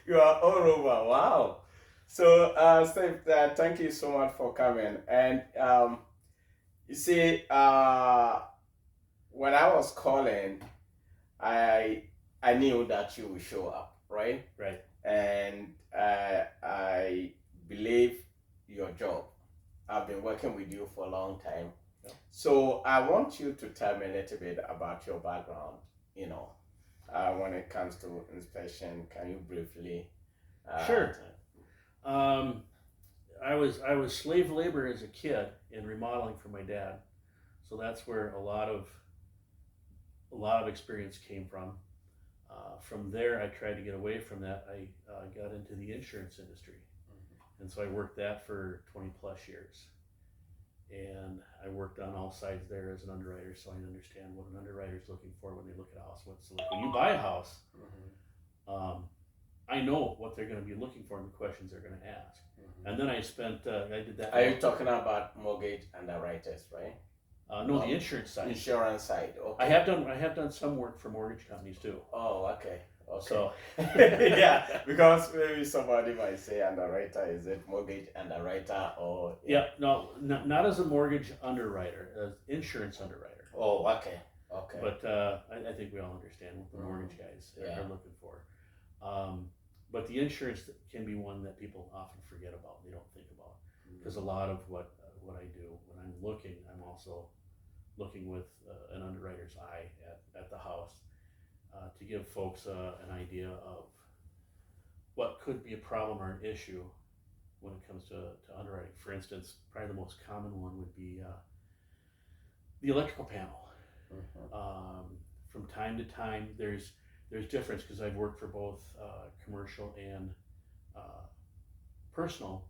You are all over. Wow. So, Steve, thank you so much for coming. And you see, when I was calling, I I knew that you would show up, right? Right. And I believe your job. I've been working with you for a long time. Yeah. So I want you to tell me a little bit about your background, you know, when it comes to inspection. Can you briefly? Sure. Um, I was slave labor as a kid in remodeling for my dad, so that's where a lot of experience came from. From there, I tried to get away from that. I got into the insurance industry, and so I worked that for 20 plus years. And I worked on all sides there as an underwriter, so I understand what an underwriter is looking for when they look at a house. What's like when you buy a house, um, I know what they're going to be looking for and the questions they're going to ask. And then I did that. Are you talking about mortgage underwriters, right? No, the insurance side. Insurance side. Okay. I have done some work for mortgage companies too. Oh, okay. Okay. So Yeah, because maybe somebody might say underwriter. Is it mortgage underwriter or? yeah, no, not as a mortgage underwriter, as insurance underwriter. Oh, okay. Okay. But I think we all understand what the mortgage guys are looking for. But the insurance can be one that people often forget about. They don't think about because a lot of what I do when I'm looking, I'm also looking with an underwriter's eye at the house to give folks an idea of what could be a problem or an issue when it comes to underwriting. For instance, probably the most common one would be the electrical panel. From time to time, there's difference because I've worked for both commercial and personal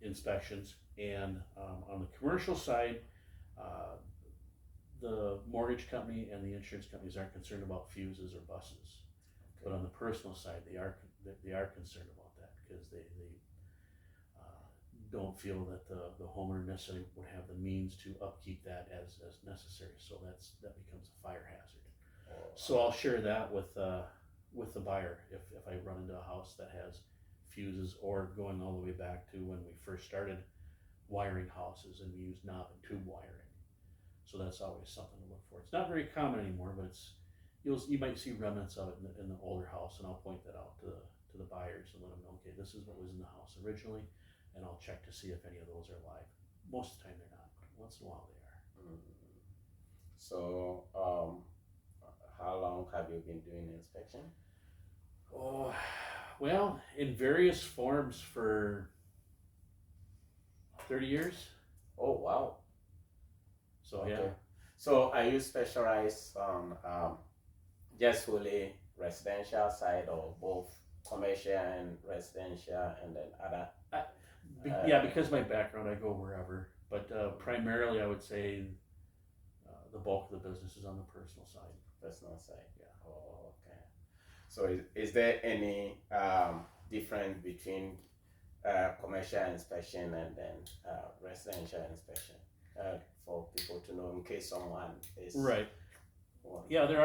inspections. And on the commercial side, uh, the mortgage company and the insurance companies aren't concerned about fuses or buses. But on the personal side, they are concerned about that because they don't feel that the homeowner necessarily would have the means to upkeep that as necessary. So that becomes a fire hazard. So I'll share that with the buyer if I run into a house that has fuses, or going all the way back to when we first started wiring houses and we used knob and tube wiring. So that's always something to look for. It's not very common anymore, but you might see remnants of it in the older house, and I'll point that out to the buyers and let them know, okay, this is what was in the house originally, and I'll check to see if any of those are live. Most of the time they're not, but once in a while they are. So, how long have you been doing inspection? Oh, well, in various forms for 30 years. Oh, wow. So Okay. yeah. So, are you specialized on just fully residential side, or both commercial and residential, and then other? Yeah, because my background, I go wherever. But primarily, I would say the bulk of the business is on the personal side. Personal side. Yeah. Oh, okay. So, is there any difference between commercial inspection and then residential inspection for people to know in case someone is right? Well, yeah, there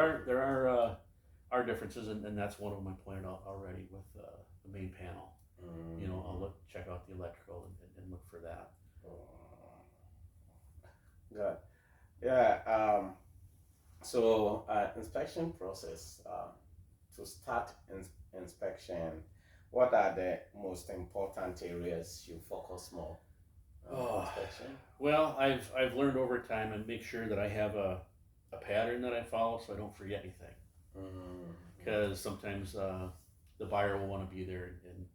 are differences, and that's one of them I pointed out already with the main panel. I'll check out the electrical and look for that. Good. Yeah. So inspection process. To start inspection, what are the most important areas you focus more on inspection? Well, I've learned over time and make sure that I have a pattern that I follow so I don't forget anything. Because sometimes the buyer will want to be there, and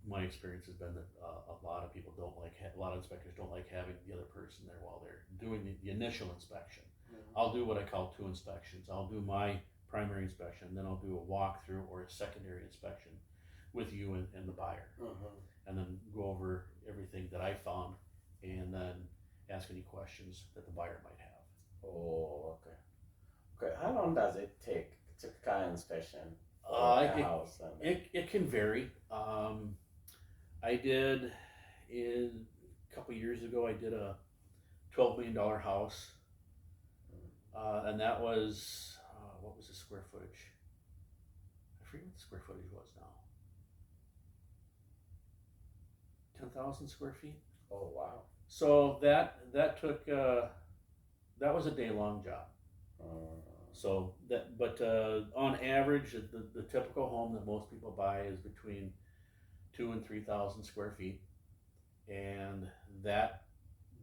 my experience has been that a lot of people don't like, a lot of inspectors don't like having the other person there while they're doing the initial inspection. I'll do what I call two inspections. I'll do my primary inspection, then I'll do a walkthrough or a secondary inspection with you and the buyer, and then go over everything that I found, and then ask any questions that the buyer might have. Oh, okay. Okay. How long does it take? Typical inspection for a house? It can vary. I did a couple years ago. I did a $12 million house, and that was what was the square footage? I forget what the square footage was now. 10,000 square feet. Oh wow. So that took that was a day long job. So that, but on average, the typical home that most people buy is between 2,000 and 3,000 square feet, and that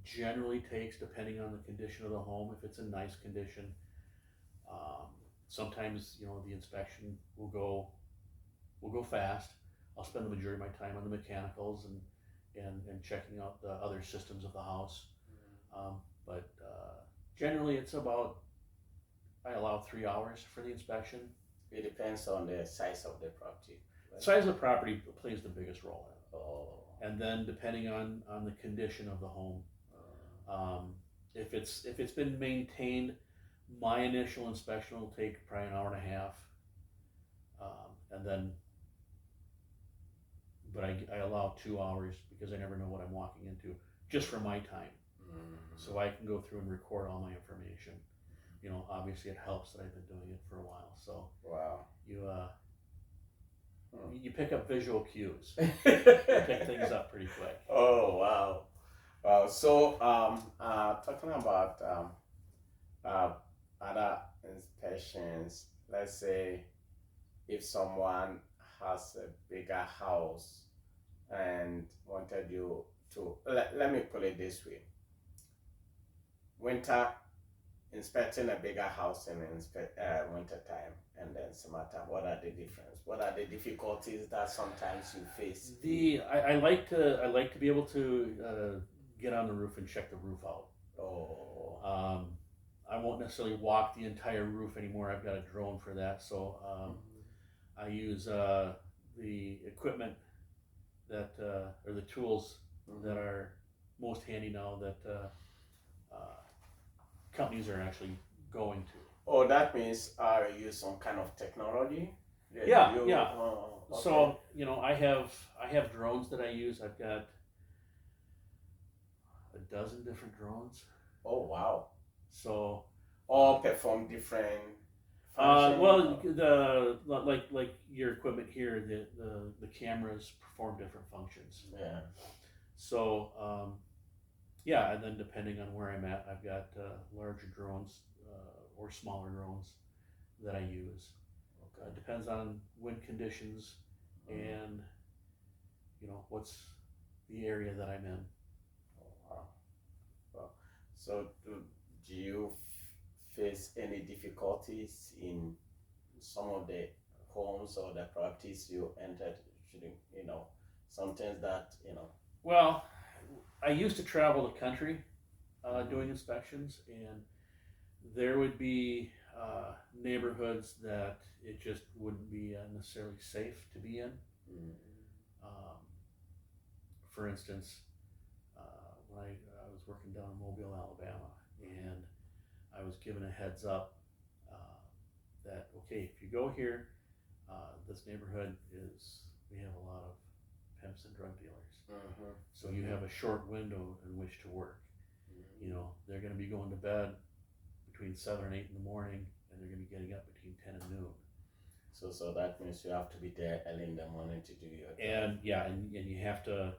generally takes, depending on the condition of the home, if it's in nice condition. Sometimes the inspection will go fast. I'll spend the majority of my time on the mechanicals and checking out the other systems of the house. But generally, it's about, I allow 3 hours for the inspection. It depends on the size of the property. Right? Size of the property plays the biggest role in it. Oh. And then depending on the condition of the home, if it's been maintained, my initial inspection will take probably an hour and a half, and then, but I allow 2 hours because I never know what I'm walking into, just for my time. So I can go through and record all my information. Obviously it helps that I've been doing it for a while. So wow, you pick up visual cues. You pick things up pretty quick. Oh wow, wow. So talking about other inspections, let's say if someone has a bigger house and wanted you to, let me put it this way: winter, inspecting a bigger house in winter time and then summertime, what are the difference? What are the difficulties that sometimes you face? I like to be able to get on the roof and check the roof out. Oh. I won't necessarily walk the entire roof anymore. I've got a drone for that. So I use the equipment that or the tools that are most handy now that companies are actually going to. Oh, that means you use some kind of technology? Yeah. Oh, okay. So I have drones that I use. I've got a dozen different drones. Oh wow. So all perform different functions? Like your equipment here, the cameras perform different functions. Yeah. So yeah, and then depending on where I'm at, I've got larger drones or smaller drones that I use. Okay. Depends on wind conditions and what's the area that I'm in. Oh wow. Well, so do you face any difficulties in some of the homes or the properties you entered? Something that Well, I used to travel the country doing inspections, and there would be neighborhoods that it just wouldn't be necessarily safe to be in. For instance, when I was working down in Mobile, Alabama, and I was given a heads up that, okay, if you go here, this neighborhood we have a lot of pimps and drug dealers. So you have a short window in which to work. They're going to be going to bed between 7 and 8 in the morning, and they're going to be getting up between 10 and noon. So that means you have to be there early in the morning to do your job. And yeah, and you have to,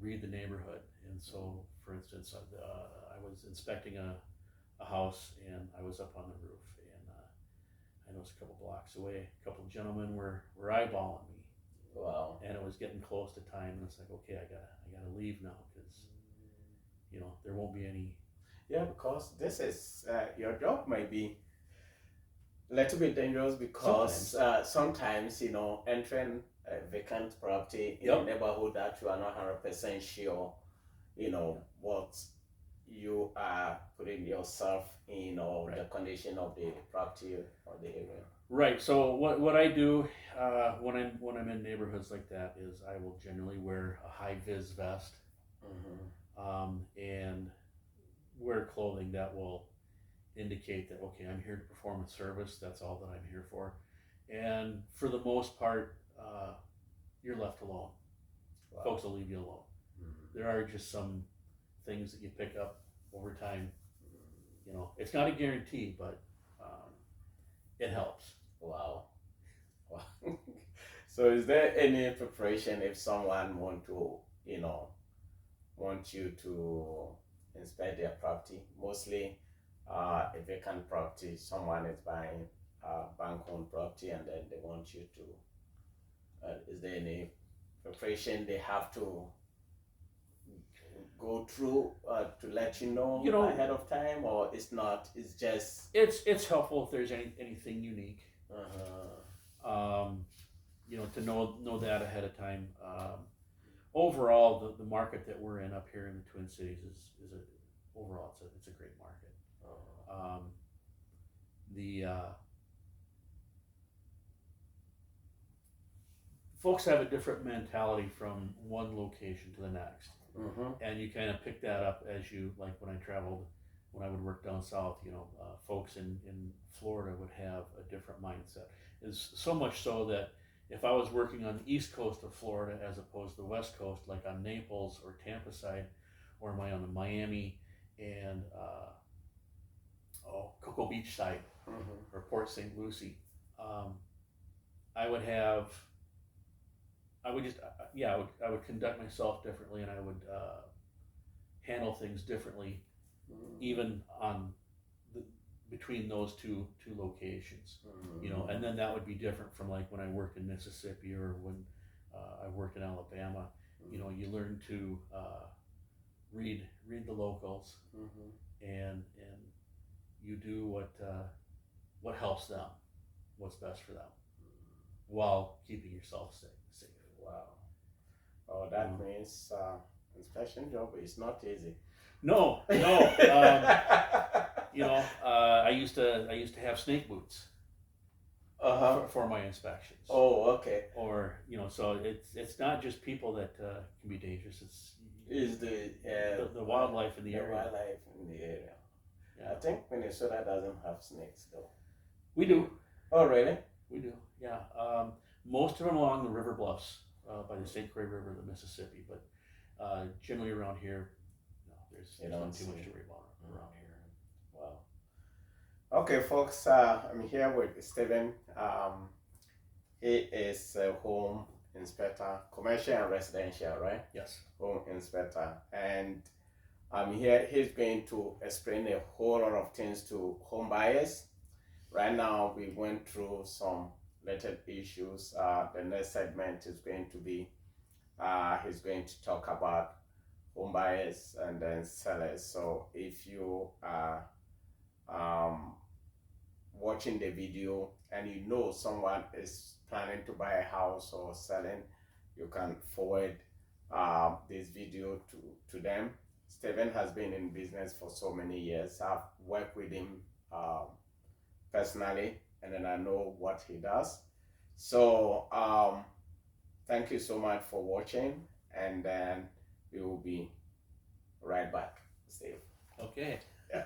read the neighborhood. And so, for instance, I was inspecting a house, and I was up on the roof, and I noticed a couple blocks away, a couple of gentlemen were eyeballing me. Wow. And it was getting close to time, and it's like, okay, I gotta leave now, because there won't be any. Yeah, because this is your job might be a little bit dangerous, because sometimes entering a vacant property in a neighborhood that you are not 100% sure what you are putting yourself in, or the condition of the property or the area. Right. So what I do when I'm in neighborhoods like that is I will generally wear a high vis vest, and wear clothing that will indicate that, okay, I'm here to perform a service. That's all that I'm here for. And for the most part, you're left alone. Wow. Folks will leave you alone. There are just some things that you pick up over time. It's not a guarantee, but it helps. Wow. Wow. So is there any preparation if someone want you to inspect their property? Mostly a vacant property, someone is buying bank-owned property and then they want you to, is there any preparation they have to go through to let you know, ahead of time, or it's not, it's just... It's helpful if there's anything unique. To know that ahead of time. Overall, the market that we're in up here in the Twin Cities is overall it's a great market. The folks have a different mentality from one location to the next, and you kind of pick that up as you, like when I would work down south. Folks in Florida would have a different mindset. It's so much so that if I was working on the east coast of Florida as opposed to the west coast, like on Naples or Tampa side, or am I on the Miami and Cocoa Beach side, or Port St. Lucie, I would conduct myself differently, and I would handle things differently, even on between those two locations. And then that would be different from like when I worked in Mississippi or when I worked in Alabama. You learn to read the locals, and you do what helps them, what's best for them, while keeping yourself safe. Wow. Oh, that means inspection job is not easy. No. I used to have snake boots for my inspections. Oh, okay. Or so it's not just people that can be dangerous. It's the wildlife in the area. Wildlife in the area. Yeah. I think Minnesota doesn't have snakes though. We do. Oh, really? We do. Yeah. Most of them along the river bluffs by the St. Croix River, the Mississippi, but generally around here, no, there's not too much to worry about around here. Wow. Okay, folks, I'm here with Steven. He is a home inspector, commercial and residential, right? Yes. Home inspector. And I'm here, he's going to explain a whole lot of things to home buyers. Right now, we went through some little issues. The next segment is going to be, he's going to talk about home buyers and then sellers. So if you are watching the video and you know someone is planning to buy a house or selling, you can forward this video to them. Steven has been in business for so many years. I've worked with him personally, and then I know what he does. So thank you so much for watching, and then we will be right back, Steve. Okay. Yeah.